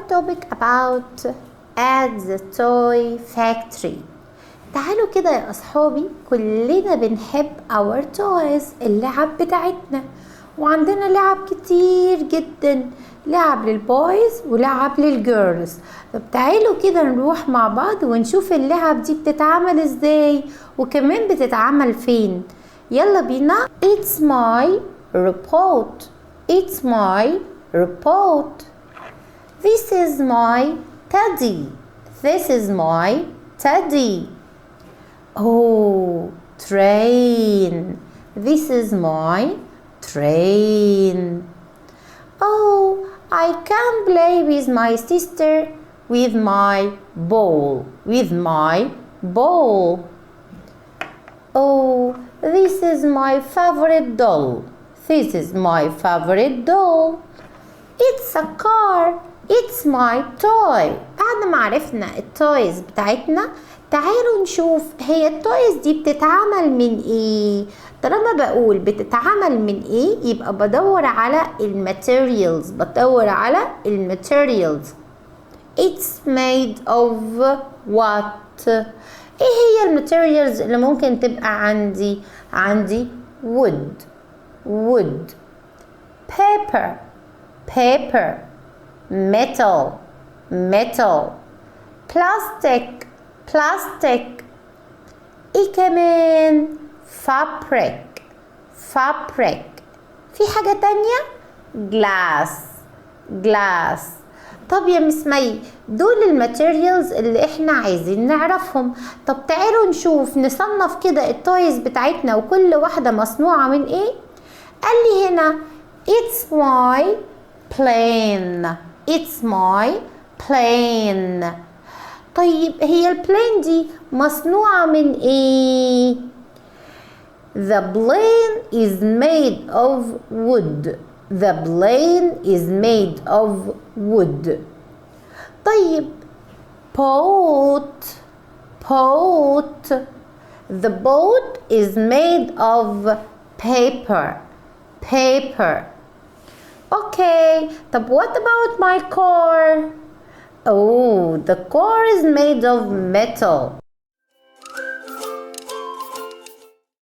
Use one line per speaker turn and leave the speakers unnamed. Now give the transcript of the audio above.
topic about at the toy factory. تعالوا كده يا أصحابي، كلنا بنحب our toys، اللعب بتاعتنا، وعندنا لعب كتير جدا، لعب للبويز ولعب للجيرلز. طب تعالوا كده نروح مع بعض ونشوف اللعب دي بتتعمل ازاي وكمان بتتعمل فين. يلا بينا. It's my report. It's my report. This is my teddy. This is my teddy. Oh, train. This is my train. Oh, I can play with my sister with my ball. With my ball. Oh, this is my favorite doll. This is my favorite doll. It's a car. It's my toy. بعد ما عرفنا التويز بتاعتنا، تعالوا نشوف هي التويز دي بتتعمل من ايه. طالما بقول بتتعمل من ايه يبقى بدور على الماتيريالز. It's made of what؟ ايه هي الماتيريالز اللي ممكن تبقى عندي wood, paper, metal, plastic. ايه كمان؟ fabric. في حاجة تانية؟ glass. طب يا مس مي، دول الماتيريالز اللي احنا عايزين نعرفهم. طب تعالوا نشوف نصنف كده التويز بتاعتنا وكل واحدة مصنوعة من ايه. قال لي هنا it's my plane. طيب هي البلين دي مصنوعة من ايه؟ The plane is made of wood. طيب boat. The boat is made of paper. Okay, طب what about my car? Oh, the car is made of metal.